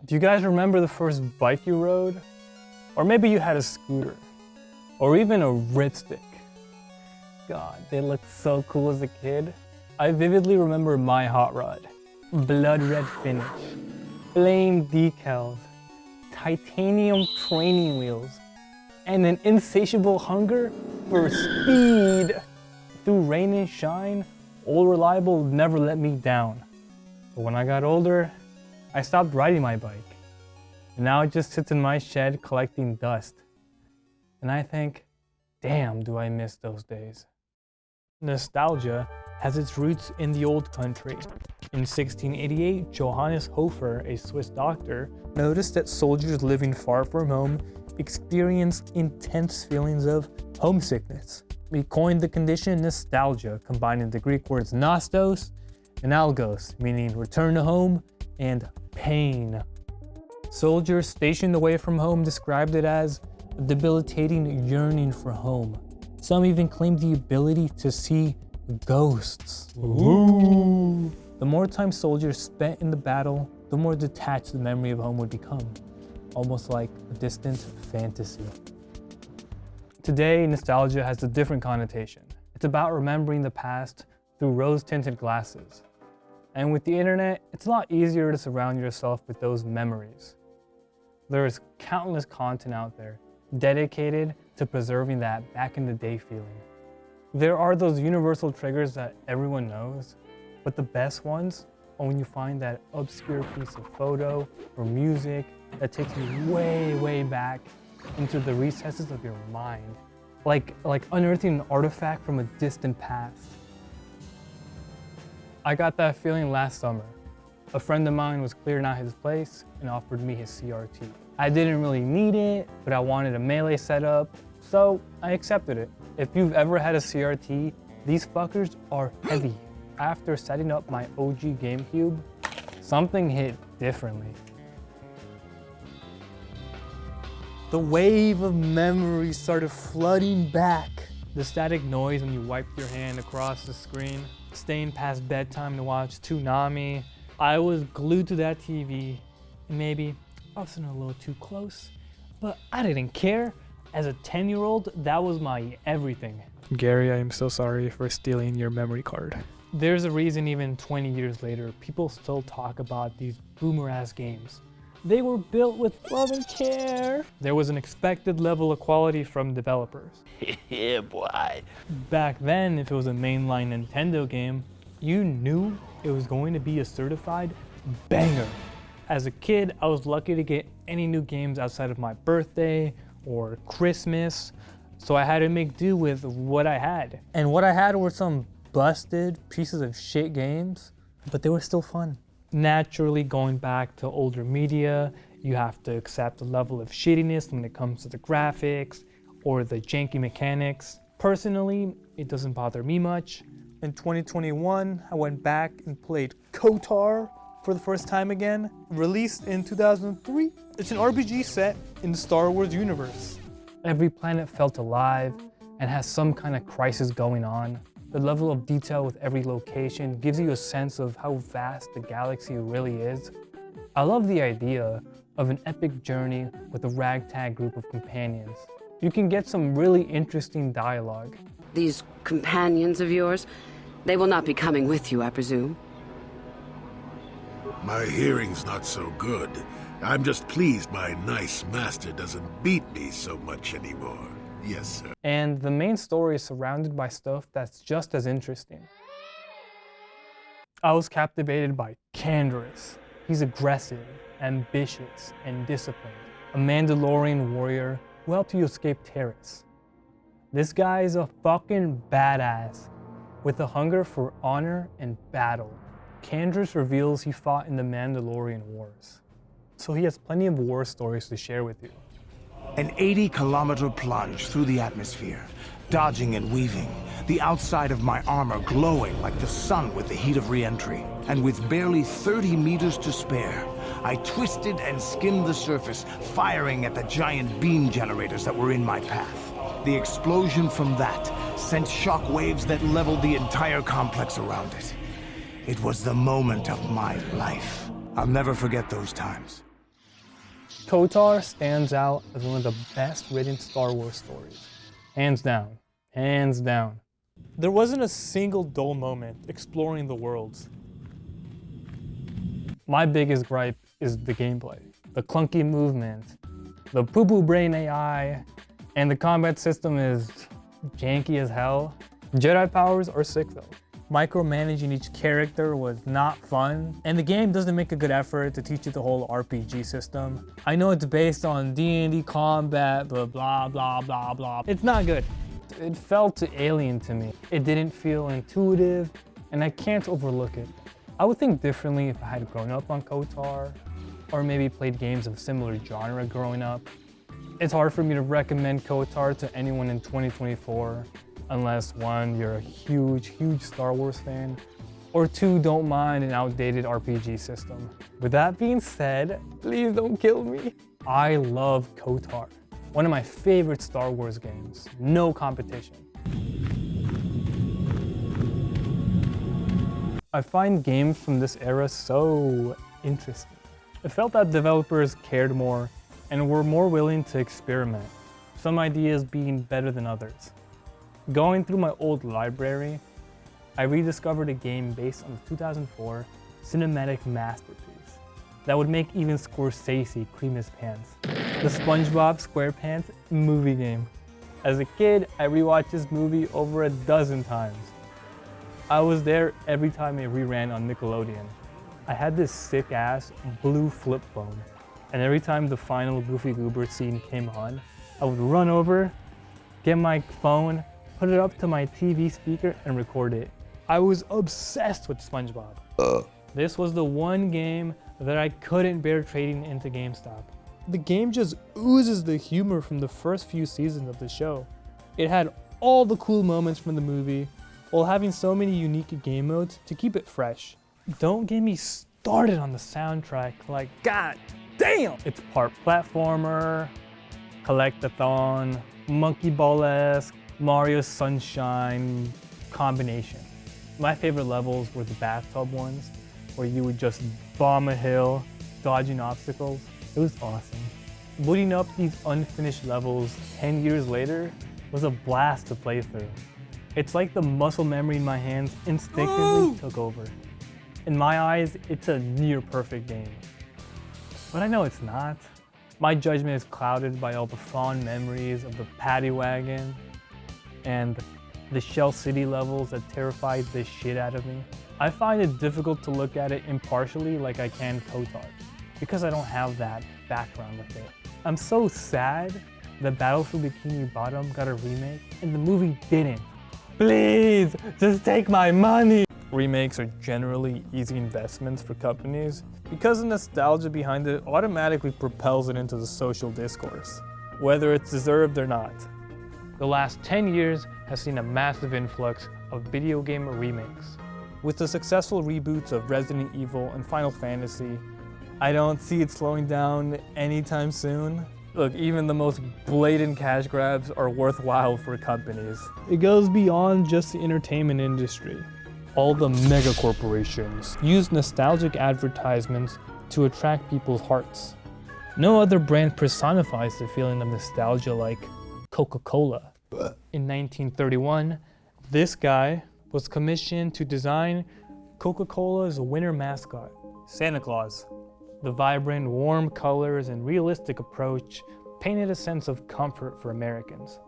Do you guys remember the first bike you rode? Or maybe you had a scooter, or even a Ripstick. God, they looked so cool as a kid. I vividly remember my hot rod. Blood red finish, flame decals, titanium training wheels, and an insatiable hunger for speed. Through rain and shine, Old Reliable never let me down. But when I got older, I stopped riding my bike. And now it just sits in my shed collecting dust. And I think, damn, do I miss those days. Nostalgia has its roots in the old country. In 1688, Johannes Hofer, a Swiss doctor, noticed that soldiers living far from home experienced intense feelings of homesickness. He coined the condition nostalgia, combining the Greek words nostos and algos, meaning return to home, and pain. Soldiers stationed away from home described it as a debilitating yearning for home. Some even claimed the ability to see ghosts. Ooh. The more time soldiers spent in the battle, the more detached the memory of home would become, almost like a distant fantasy. Today, nostalgia has a different connotation. It's about remembering the past through rose-tinted glasses. And with the internet, it's a lot easier to surround yourself with those memories. There is countless content out there dedicated to preserving that back in the day feeling. There are those universal triggers that everyone knows, but the best ones are when you find that obscure piece of photo or music that takes you way, way back into the recesses of your mind, like unearthing an artifact from a distant past. I got that feeling last summer. A friend of mine was clearing out his place and offered me his CRT. I didn't really need it, but I wanted a Melee setup, so I accepted it. If you've ever had a CRT, these fuckers are heavy. After setting up my OG GameCube, something hit differently. The wave of memories started flooding back. The static noise when you wiped your hand across the screen, staying past bedtime to watch Toonami. I was glued to that TV, and maybe I was sitting a little too close, but I didn't care. As a 10-year-old, that was my everything. Gary, I am so sorry for stealing your memory card. There's a reason even 20 years later, people still talk about these boomer-ass games. They were built with love and care. There was an expected level of quality from developers. Yeah, boy. Back then, if it was a mainline Nintendo game, you knew it was going to be a certified banger. As a kid, I was lucky to get any new games outside of my birthday or Christmas, so I had to make do with what I had. And what I had were some busted pieces of shit games, but they were still fun. Naturally, going back to older media, you have to accept the level of shittiness when it comes to the graphics or the janky mechanics. Personally, it doesn't bother me much. In 2021, I went back and played KOTOR for the first time again. Released in 2003, it's an RPG set in the Star Wars universe. Every planet felt alive and has some kind of crisis going on. The level of detail with every location gives you a sense of how vast the galaxy really is. I love the idea of an epic journey with a ragtag group of companions. You can get some really interesting dialogue. These companions of yours, they will not be coming with you, I presume? My hearing's not so good. I'm just pleased my nice master doesn't beat me so much anymore. Yes, sir. And the main story is surrounded by stuff that's just as interesting. I was captivated by Canderous. He's aggressive, ambitious, and disciplined. A Mandalorian warrior who helped you escape Terrace. This guy is a fucking badass with a hunger for honor and battle. Canderous reveals he fought in the Mandalorian Wars, so he has plenty of war stories to share with you. An 80-kilometer plunge through the atmosphere, dodging and weaving, the outside of my armor glowing like the sun with the heat of re-entry. And with barely 30 meters to spare, I twisted and skimmed the surface, firing at the giant beam generators that were in my path. The explosion from that sent shock waves that leveled the entire complex around it. It was the moment of my life. I'll never forget those times. KOTOR stands out as one of the best written Star Wars stories. Hands down. Hands down. There wasn't a single dull moment exploring the worlds. My biggest gripe is the gameplay. The clunky movement, the poo-poo brain AI, and the combat system is janky as hell. Jedi powers are sick though. Micromanaging each character was not fun, and the game doesn't make a good effort to teach you the whole RPG system. I know it's based on D&D combat, blah, blah, blah, blah, blah. It's not good. It felt alien to me. It didn't feel intuitive, and I can't overlook it. I would think differently if I had grown up on KOTOR, or maybe played games of similar genre growing up. It's hard for me to recommend KOTOR to anyone in 2024, unless one, you're a huge Star Wars fan, or two, don't mind an outdated RPG system. With that being said, please don't kill me. I love KOTOR, one of my favorite Star Wars games, no competition. I find games from this era so interesting. It felt that developers cared more and were more willing to experiment, some ideas being better than others. Going through my old library, I rediscovered a game based on the 2004 cinematic masterpiece that would make even Scorsese cream his pants. The SpongeBob SquarePants movie game. As a kid, I rewatched this movie over a dozen times. I was there every time it reran on Nickelodeon. I had this sick ass blue flip phone, and every time the final Goofy Goober scene came on, I would run over, get my phone, put it up to my TV speaker, and record it. I was obsessed with SpongeBob. This was the one game that I couldn't bear trading into GameStop. The game just oozes the humor from the first few seasons of the show. It had all the cool moments from the movie, while having so many unique game modes to keep it fresh. Don't get me started on the soundtrack, like god damn! It's part platformer, collectathon, monkey ball-esque, Mario Sunshine combination. My favorite levels were the bathtub ones, where you would just bomb a hill, dodging obstacles. It was awesome. Booting up these unfinished levels 10 years later was a blast to play through. It's like the muscle memory in my hands instinctively took over. In my eyes, it's a near perfect game. But I know it's not. My judgment is clouded by all the fond memories of the paddy wagon and the Shell City levels that terrified the shit out of me. I find it difficult to look at it impartially like I can KOTOR, because I don't have that background with it. I'm so sad that Battlefield Bikini Bottom got a remake and the movie didn't. Please, just take my money! Remakes are generally easy investments for companies because the nostalgia behind it automatically propels it into the social discourse, whether it's deserved or not. The last 10 years has seen a massive influx of video game remakes. With the successful reboots of Resident Evil and Final Fantasy, I don't see it slowing down anytime soon. Look, even the most blatant cash grabs are worthwhile for companies. It goes beyond just the entertainment industry. All the mega corporations use nostalgic advertisements to attract people's hearts. No other brand personifies the feeling of nostalgia like Coca-Cola. In 1931, this guy was commissioned to design Coca-Cola's winter mascot, Santa Claus. The vibrant, warm colors and realistic approach painted a sense of comfort for Americans.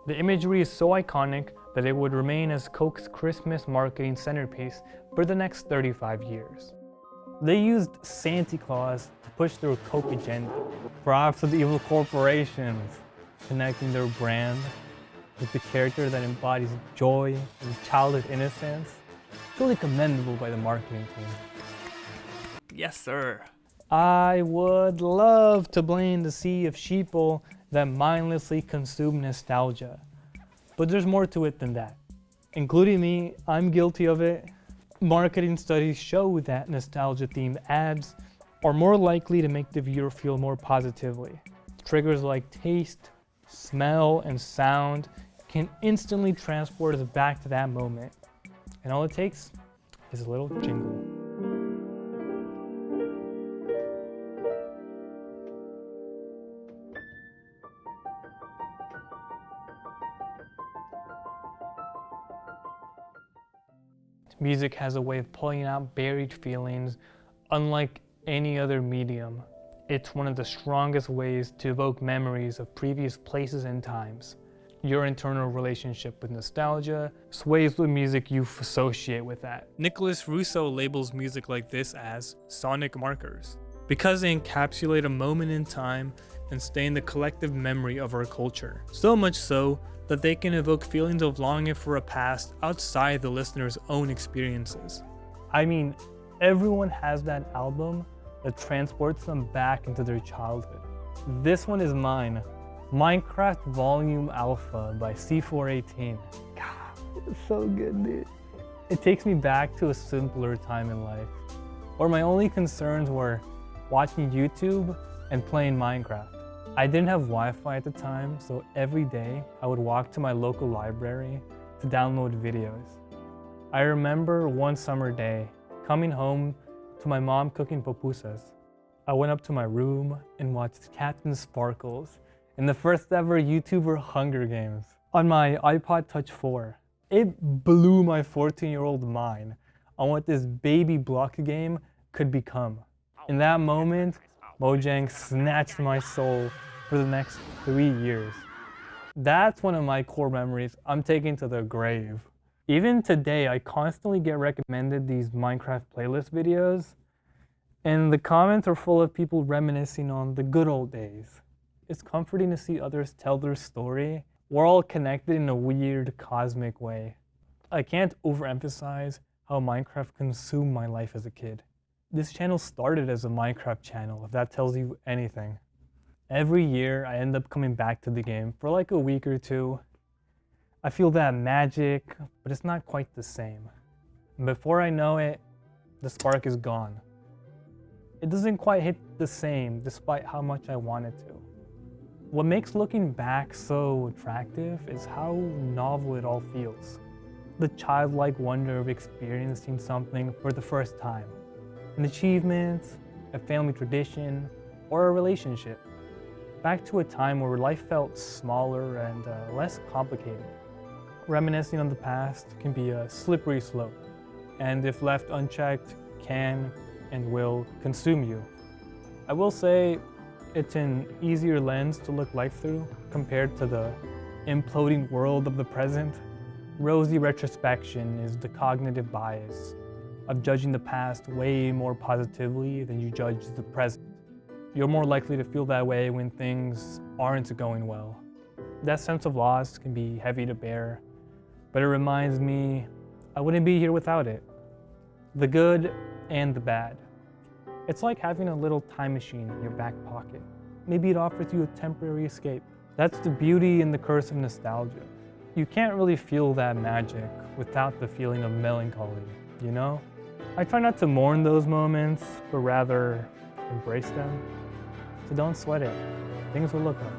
The imagery is so iconic that it would remain as Coke's Christmas marketing centerpiece for the next 35 years. They used Santa Claus to push their Coke agenda. Props to the evil corporations, connecting their brand with the character that embodies joy and childhood innocence. Truly commendable by the marketing team. Yes, sir. I would love to blame the sea of sheeple that mindlessly consume nostalgia. But there's more to it than that. Including me, I'm guilty of it. Marketing studies show that nostalgia-themed ads are more likely to make the viewer feel more positively. Triggers like taste, smell, and sound can instantly transport us back to that moment. And all it takes is a little jingle. Music has a way of pulling out buried feelings unlike any other medium. It's one of the strongest ways to evoke memories of previous places and times. Your internal relationship with nostalgia sways the music you associate with that. Nicholas Russo labels music like this as sonic markers, because they encapsulate a moment in time and stay in the collective memory of our culture. So much so that they can evoke feelings of longing for a past outside the listener's own experiences. I mean, everyone has that album that transports them back into their childhood. This one is mine. Minecraft Volume Alpha by C418. God, it's so good, dude. It takes me back to a simpler time in life, where my only concerns were watching YouTube and playing Minecraft. I didn't have Wi-Fi at the time, so every day I would walk to my local library to download videos. I remember one summer day coming home to my mom cooking pupusas. I went up to my room and watched Captain Sparkles in the first ever YouTuber Hunger Games on my iPod Touch 4. It blew my 14-year-old mind on what this baby block game could become. In that moment, Mojang snatched my soul for the next 3 years. That's one of my core memories I'm taking to the grave. Even today, I constantly get recommended these Minecraft playlist videos, and the comments are full of people reminiscing on the good old days. It's comforting to see others tell their story. We're all connected in a weird, cosmic way. I can't overemphasize how Minecraft consumed my life as a kid. This channel started as a Minecraft channel, if that tells you anything. Every year, I end up coming back to the game for like a week or two. I feel that magic, but it's not quite the same. And before I know it, the spark is gone. It doesn't quite hit the same, despite how much I want it to. What makes looking back so attractive is how novel it all feels. The childlike wonder of experiencing something for the first time. An achievement, a family tradition, or a relationship. Back to a time where life felt smaller and less complicated. Reminiscing on the past can be a slippery slope, and if left unchecked, can and will consume you. I will say it's an easier lens to look life through compared to the imploding world of the present. Rosy retrospection is the cognitive bias of judging the past way more positively than you judge the present. You're more likely to feel that way when things aren't going well. That sense of loss can be heavy to bear, but it reminds me I wouldn't be here without it. The good and the bad. It's like having a little time machine in your back pocket. Maybe it offers you a temporary escape. That's the beauty and the curse of nostalgia. You can't really feel that magic without the feeling of melancholy, you know? I try not to mourn those moments, but rather embrace them. So don't sweat it. Things will look up.